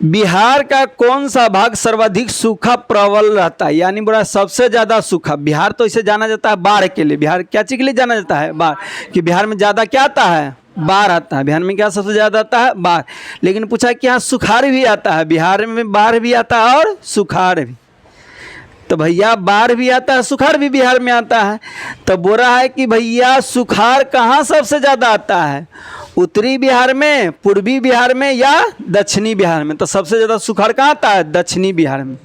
बिहार का कौन सा भाग सर्वाधिक सूखा प्रबल रहता है, यानी बोला सबसे ज़्यादा सूखा। बिहार तो इसे जाना जाता है बाढ़ के लिए। बिहार क्या चीज़ के लिए जाना जाता है? बाढ़। कि बिहार में ज़्यादा क्या आता है? बाढ़ आता है। बिहार में क्या सबसे ज़्यादा आता है? बाढ़। लेकिन पूछा कि यहाँ सुखाड़ भी आता है। बिहार में बाढ़ भी आता है और सुखाड़ भी। तो भैया बाढ़ भी आता है, सुखाड़ भी बिहार में आता है। तो बोल रहा है कि भैया सुखाड़ कहाँ सबसे ज़्यादा आता है? उत्तरी बिहार में, पूर्वी बिहार में या दक्षिणी बिहार में? तो सबसे ज़्यादा सुखाड़ कहाँ आता है? दक्षिणी बिहार में।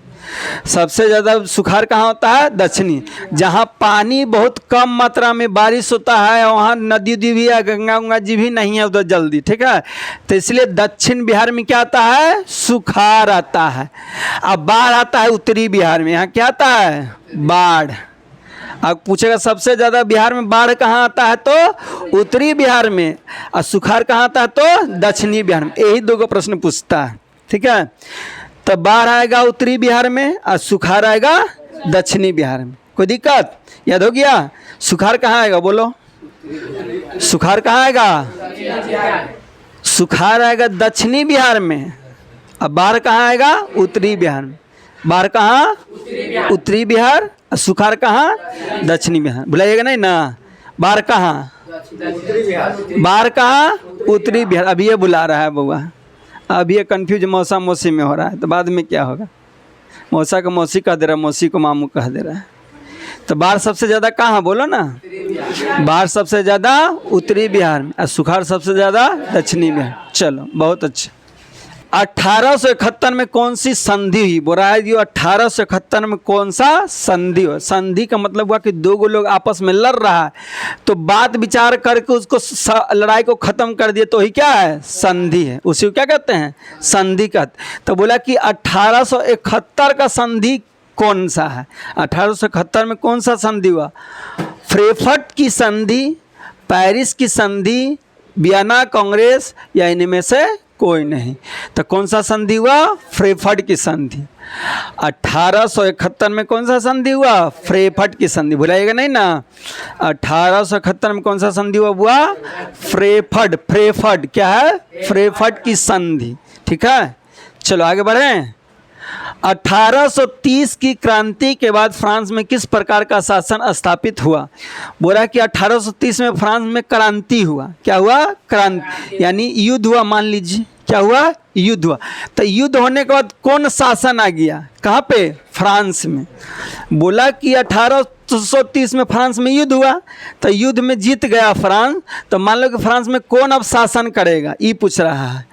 सबसे ज़्यादा सुखाड़ कहाँ होता है? दक्षिणी। जहाँ पानी बहुत कम मात्रा में बारिश होता है, वहाँ नदी उदी भी है, गंगा उंगा जी भी नहीं है उधर जल्दी, ठीक है। तो इसलिए दक्षिण बिहार में क्या आता है? सुखाड़ आता है। अब बाढ़ आता है उत्तरी बिहार में। यहाँ क्या आता है? बाढ़। अब पूछेगा सबसे ज़्यादा बिहार में बाढ़ कहाँ आता है? तो उत्तरी बिहार में। और सुखाड़ कहाँ आता है? तो दक्षिणी बिहार में। यही दो प्रश्न पूछता है, ठीक है। तो बाढ़ आएगा उत्तरी बिहार में और सुखाड़ आएगा दक्षिणी बिहार में। कोई दिक्कत? याद हो गया? सुखाड़ कहाँ आएगा? बोलो, सुखाड़ कहाँ आएगा? सुखाड़ आएगा दक्षिणी बिहार में। अब बाढ़ कहाँ आएगा? उत्तरी बिहार में। बाढ़ कहाँ? उत्तरी बिहार। सुखाड़ कहाँ? दक्षिणी बिहार। भुलाइएगा नहीं ना। बाढ़ कहाँ? बाढ़ कहाँ? उत्तरी बिहार। अभी ये बुला रहा है बउआ, अभी ये कन्फ्यूज मौसा मौसी में हो रहा है, तो बाद में क्या होगा? मौसा को मौसी कह दे रहा है, मौसी को मामू कह दे रहा है। तो बाढ़ सबसे ज़्यादा कहाँ? बोलो ना। बाढ़ सबसे ज़्यादा उत्तरी बिहार में और सुखाड़ सबसे ज़्यादा दक्षिणी बिहार। चलो बहुत अच्छा। 1871 में कौन सी संधि हुई? बोल रहा है जी 1871 में कौन सा संधि हो? संधि का मतलब हुआ कि दो गो लोग आपस में लड़ रहा है, तो बात विचार करके उसको लड़ाई को ख़त्म कर दिए तो ही क्या है? संधि है। उसी को क्या कहते हैं? संधि कहते। तो बोला कि 1871 का संधि कौन सा है? 1871 में कौन सा संधि हुआ? फ्रेफर्ट की संधि, पेरिस की संधि, वियना कांग्रेस, या इनमें से कोई नहीं। तो कौन सा संधि हुआ? फ्रेफर्ट की संधि। 1871 में कौन सा संधि हुआ? फ्रेफर्ट की संधि। भुलाइएगा नहीं ना। 1871 में कौन सा संधि हुआ? फ्रेफर्ट। फ्रेफर्ट क्या है? फ्रेफर्ट की संधि, ठीक है। चलो आगे बढ़ें। 1830 की क्रांति के बाद फ्रांस में किस प्रकार का शासन स्थापित हुआ? बोला कि 1830 में फ्रांस में क्रांति हुआ। क्या हुआ? क्रांति, यानी युद्ध हुआ। मान लीजिए क्या हुआ? युद्ध हुआ। तो युद्ध होने के बाद कौन शासन आ गया? कहाँ पे? फ्रांस में। बोला कि 1830 में फ्रांस में युद्ध हुआ, तो युद्ध में जीत गया फ्रांस, तो मान लो कि फ्रांस में कौन अब शासन करेगा? ये पूछ रहा है।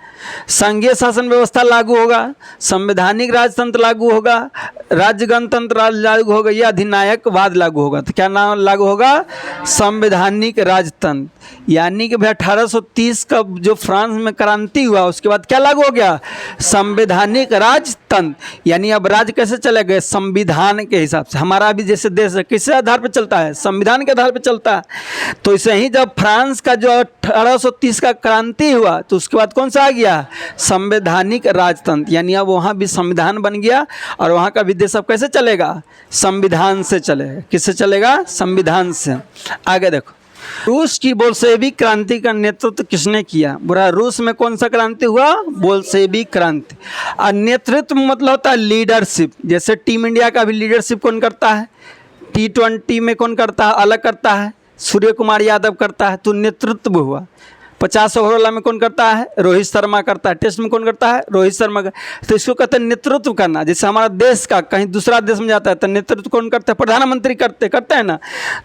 संघीय शासन व्यवस्था लागू होगा, संवैधानिक राजतंत्र लागू होगा, राज्य गणतंत्र राज लागू होगा, या अधिनायकवाद लागू होगा? तो क्या नाम लागू होगा? संवैधानिक राजतंत्र। यानी कि भाई 1830 का जो फ्रांस में क्रांति हुआ उसके बाद क्या लागू हो गया? संवैधानिक राजतंत्र। यानी अब राज्य कैसे चले गए? संविधान के हिसाब से। हमारा भी जैसे देश है किस आधार पर चलता है? संविधान के आधार पर चलता है। तो ऐसे ही जब फ्रांस का जो 1830 का क्रांति हुआ तो उसके बाद कौन सा आ गया? संवैधानिक राजतंत्र। यानी अब वहाँ भी संविधान बन गया और वहाँ का भी देश अब कैसे चलेगा? संविधान से चलेगा। किससे चलेगा? संविधान से। आगे देखो, रूस की बोल्शेविक क्रांति का नेतृत्व किसने किया? बुरा, रूस में कौन सा क्रांति हुआ? बोल्शेविक क्रांति। और नेतृत्व मतलब होता है लीडरशिप। जैसे टीम इंडिया का भी लीडरशिप कौन करता है? T20 में कौन करता है? अलग करता है, सूर्य कुमार यादव करता है। तो नेतृत्व हुआ। 50 ओवर वाला में कौन करता है? रोहित शर्मा करता है। टेस्ट में कौन करता है? रोहित शर्मा। तो इसको कहते हैं नेतृत्व करना। जैसे हमारा देश का कहीं दूसरा देश में जाता है तो नेतृत्व कौन करते हैं? प्रधानमंत्री करते हैं ना।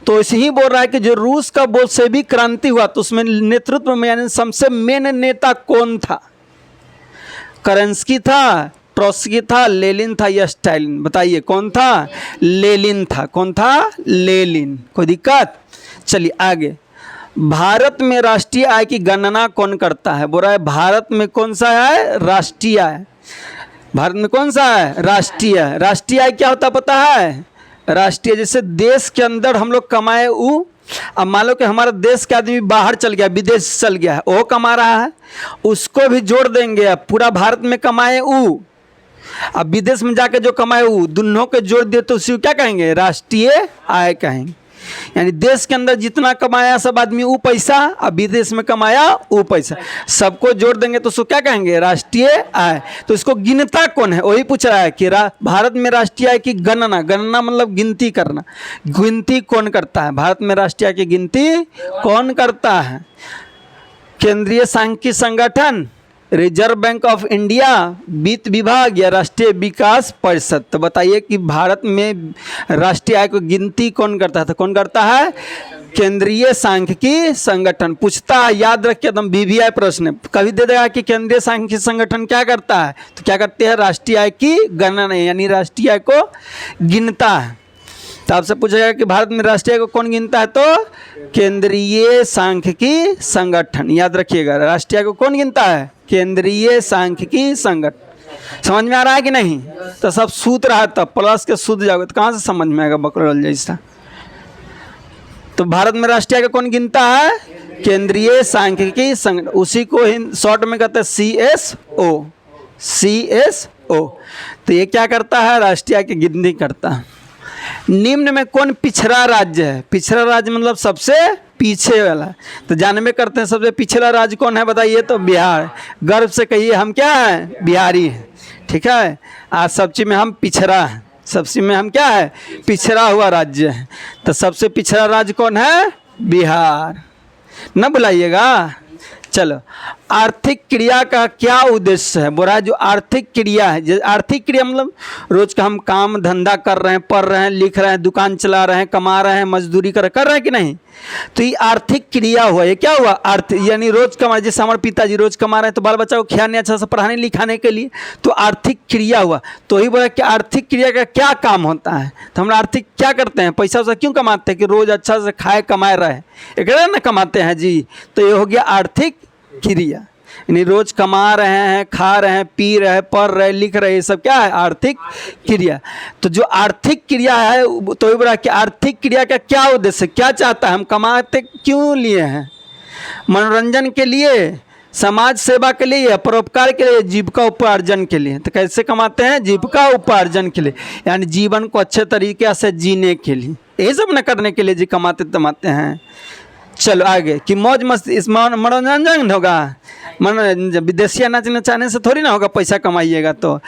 तो इसे ही बोल रहा है कि जो रूस का बोल्शेविक क्रांति हुआ तो उसमें नेतृत्व में यानी सबसे मेन नेता कौन था? करंस्की था, ट्रोत्स्की था, लेनिन था या स्टालिन? बताइए कौन था? लेनिन था। कौन था? लेनिन। कोई दिक्कत? चलिए आगे। भारत में राष्ट्रीय आय की गणना कौन करता है? बोल रहा है भारत में कौन सा है? राष्ट्रीय आय। भारत में कौन सा है? राष्ट्रीय। राष्ट्रीय आय क्या होता पता है? राष्ट्रीय जैसे देश के अंदर हम लोग कमाए वो, अब मान लो कि हमारे देश के आदमी बाहर चल गया, विदेश चल गया है, वो कमा रहा है, उसको भी जोड़ देंगे। पूरा भारत में कमाए वो, अब विदेश में जाके जो कमाए वो, दोनों को जोड़ दिए तो उसी को क्या कहेंगे? राष्ट्रीय आय कहेंगे। यानी देश के अंदर जितना कमाया सब आदमी वो पैसा, और विदेश में कमाया वो पैसा, सबको जोड़ देंगे तो उसको क्या कहेंगे? राष्ट्रीय आय। तो इसको गिनता कौन है, वही पूछ रहा है कि भारत में राष्ट्रीय आय की गणना, गणना मतलब गिनती करना, गिनती कौन करता है? भारत में राष्ट्रीय आय की गिनती कौन करता है? केंद्रीय सांख्यिकी संगठन, रिजर्व बैंक ऑफ इंडिया, वित्त विभाग या राष्ट्रीय विकास परिषद? तो बताइए कि भारत में राष्ट्रीय आय को गिनती कौन करता है? तो कौन करता है? केंद्रीय सांख्यिकी संगठन। पूछता है, याद रखिए, एकदम बीवीआई प्रश्न कभी दे देगा कि केंद्रीय सांख्यिकी संगठन क्या करता है, तो क्या करते हैं? राष्ट्रीय आय की गणना यानी राष्ट्रीय आय को गिनता है। तो आपसे पूछेगा कि भारत में राष्ट्रीय आय को कौन गिनता है, तो केंद्रीय सांख्यिकी संगठन। याद रखिएगा, राष्ट्रीय आय को कौन गिनता है? केंद्रीय सांख्यिकी संगठन। समझ में आ रहा है कि नहीं? तो सब सूत्र है, तब प्लस के सूत्र जाओगे तो कहाँ से समझ में आएगा बकरल जैसा। तो भारत में राष्ट्रीय आय को कौन गिनता है? केंद्रीय सांख्यिकी संगठन। उसी को शॉर्ट में कहते हैं CSO, CSO। तो ये क्या करता है? राष्ट्रीय आय की गिनती करता है। निम्न में कौन पिछड़ा राज्य है? पिछड़ा राज्य मतलब सबसे पीछे वाला। तो जानबे करते हैं सबसे पिछड़ा राज्य कौन है, बताइए? तो बिहार। गर्व से कहिए हम क्या हैं? बिहारी हैं। ठीक है, आज सब चीज़ में हम पिछड़ा हैं, सब चीज़ में हम क्या है? पिछड़ा हुआ राज्य है। तो सबसे पिछड़ा राज्य कौन है? बिहार। न बुलाइएगा। चलो, आर्थिक क्रिया का क्या उद्देश्य है? बोला जो आर्थिक क्रिया है, आर्थिक क्रिया मतलब रोज का हम काम धंधा कर रहे हैं, पढ़ रहे हैं, लिख रहे हैं, दुकान चला रहे हैं, कमा रहे हैं, मजदूरी कर रहे हैं कि नहीं? तो ये आर्थिक क्रिया हुआ। ये क्या हुआ? अर्थ, यानी रोज कमा, जैसे हमारे पिताजी रोज कमा रहे हैं तो बाल बच्चा को खिलाने, अच्छा से पढ़ाने लिखाने के लिए, तो आर्थिक क्रिया हुआ। तो ही बोला कि आर्थिक क्रिया का क्या काम होता है? तो हम आर्थिक क्या करते हैं? पैसा वैसा क्यों कमाते हैं? कि रोज अच्छा से खाए कमाए रहे, एक ना कमाते हैं जी। तो ये हो गया आर्थिक क्रिया, यानी रोज कमा रहे हैं, खा रहे हैं, पी रहे हैं, पढ़ रहे, लिख रहे, ये सब क्या है? आर्थिक क्रिया। तो जो आर्थिक क्रिया है, तो ये बोला कि आर्थिक क्रिया का क्या उद्देश्य, क्या चाहता है? हम कमाते क्यों लिए हैं? मनोरंजन के लिए, समाज सेवा के लिए या परोपकार के लिए, जीविका उपार्जन के लिए। तो कैसे कमाते हैं? जीविका उपार्जन के लिए, यानी जीवन को अच्छे तरीके से जीने के लिए, यही सब न करने के लिए जी कमाते तमाते हैं। चलो आगे कि मौज मस्ती, इस मनोरंजन होगा। मनोरंजन विदेशिया नाच नचाने से थोड़ी ना होगा, पैसा कमाइएगा। तो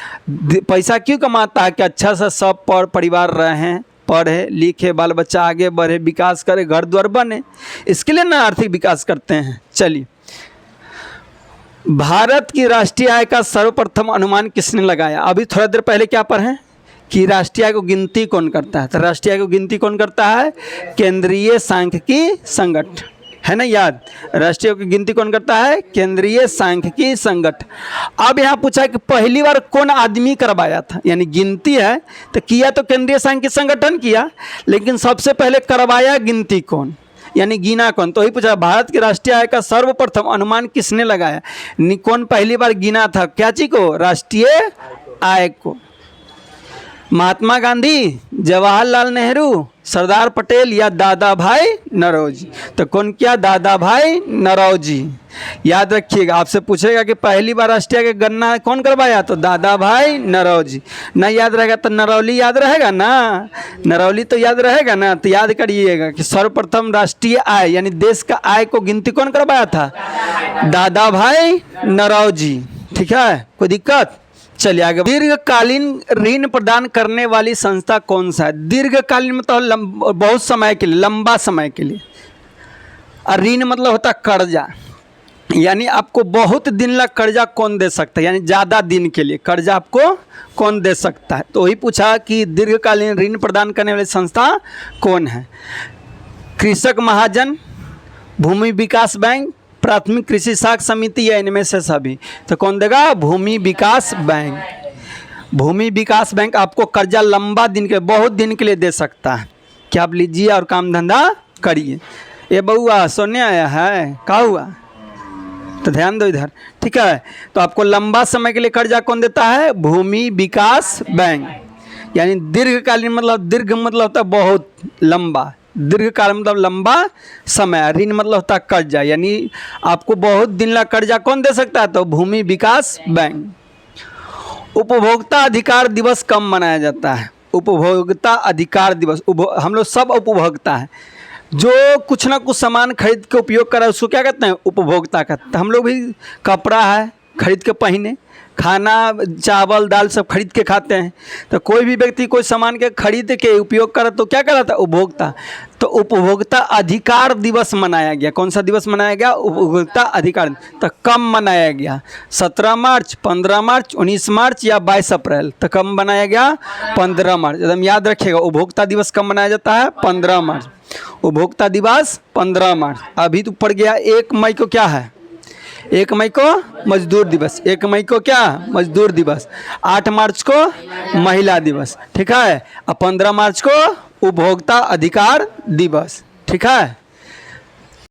पैसा क्यों कमाता है? कि अच्छा सा सब परिवार रहें, पढ़े लिखे, बाल बच्चा आगे बढ़े, विकास करे, घर द्वार बने, इसके लिए ना आर्थिक विकास करते हैं। चलिए, भारत की राष्ट्रीय आय का सर्वप्रथम अनुमान किसने लगाया? अभी थोड़ा देर पहले क्या पढ़े कि राष्ट्रीय आय को गिनती कौन करता है? तो राष्ट्रीय आय को गिनती कौन करता है? केंद्रीय सांख्यिकी संगठन, है ना याद? राष्ट्रीय आय की गिनती कौन करता है? केंद्रीय सांख्यिकी संगठन। अब यहाँ पूछा है कि पहली बार कौन आदमी करवाया था? यानी गिनती है तो किया तो केंद्रीय सांख्यिकी संगठन किया, लेकिन सबसे पहले करवाया गिनती कौन, यानी गिना कौन? तो ही पूछा भारत की राष्ट्रीय आय का सर्वप्रथम अनुमान किसने लगाया? कौन पहली बार गिना था? क्या चीज को? राष्ट्रीय आय को। महात्मा गांधी, जवाहरलाल नेहरू, सरदार पटेल या दादा भाई नौरोजी? तो कौन किया? दादा भाई नौरोजी। याद रखिएगा, आपसे पूछेगा कि पहली बार राष्ट्रीय आय की गणना कौन करवाया? तो दादा भाई नौरोजी। ना याद रहेगा तो नरौली याद रहेगा ना, नरौली तो याद रहेगा ना। तो याद करिएगा कि सर्वप्रथम राष्ट्रीय आय यानी देश का आय को गिनती कौन करवाया था? दादा भाई नौरोजी। ठीक है, कोई दिक्कत? चलिए आगे। दीर्घकालीन ऋण प्रदान करने वाली संस्था कौन सा है? दीर्घकालीन मतलब बहुत समय के लिए, लंबा समय के लिए। और ऋण मतलब होता है कर्जा, यानी आपको बहुत दिन ला कर्जा कौन दे सकता है? यानी ज़्यादा दिन के लिए कर्जा आपको कौन दे सकता है? तो वही पूछा कि दीर्घकालीन ऋण प्रदान करने वाली संस्था कौन है? कृषक महाजन, भूमि विकास बैंक, प्राथमिक कृषि साख समिति या इनमें से सभी? तो कौन देगा? भूमि विकास बैंक। भूमि विकास बैंक आपको कर्जा लंबा दिन के, बहुत दिन के लिए दे सकता है कि आप लीजिए और काम धंधा करिए। ये बउआ सोने आया है, क्या हुआ? तो ध्यान दो इधर, ठीक है। तो आपको लंबा समय के लिए कर्जा कौन देता है? भूमि विकास बैंक। यानी दीर्घकालीन मतलब, दीर्घ मतलब होता है बहुत लंबा, दीर्घकाल मतलब लंबा समय, ऋण मतलब होता है कर्जा, यानी आपको बहुत दिन ला कर्जा कौन दे सकता है? तो भूमि विकास बैंक। उपभोक्ता अधिकार दिवस कब मनाया जाता है? उपभोक्ता अधिकार दिवस। हम लोग सब उपभोक्ता हैं, जो कुछ ना कुछ सामान खरीद के उपयोग कर रहा है उसको क्या कहते हैं? उपभोक्ता कहते हैं। हम लोग भी कपड़ा है खरीद के पहने, खाना चावल दाल सब खरीद के खाते हैं। तो कोई भी व्यक्ति कोई सामान के खरीद के उपयोग करे तो क्या कहलाता है? उपभोक्ता। तो उपभोक्ता अधिकार दिवस मनाया गया। कौन सा दिवस मनाया गया? उपभोक्ता अधिकार। तो कब मनाया गया? 17 मार्च, 15 मार्च, 19 मार्च या 22 अप्रैल? तो कब मनाया गया? 15 मार्च। एकदम याद रखिएगा, उपभोक्ता दिवस कब मनाया जाता है? 15 मार्च। उपभोक्ता दिवस 15 मार्च। अभी तो पड़ गया 1 मई को क्या है? 1 मई को मजदूर दिवस। 1 मई को क्या? मजदूर दिवस। 8 मार्च को महिला दिवस, ठीक है। और 15 मार्च को उपभोक्ता अधिकार दिवस, ठीक है।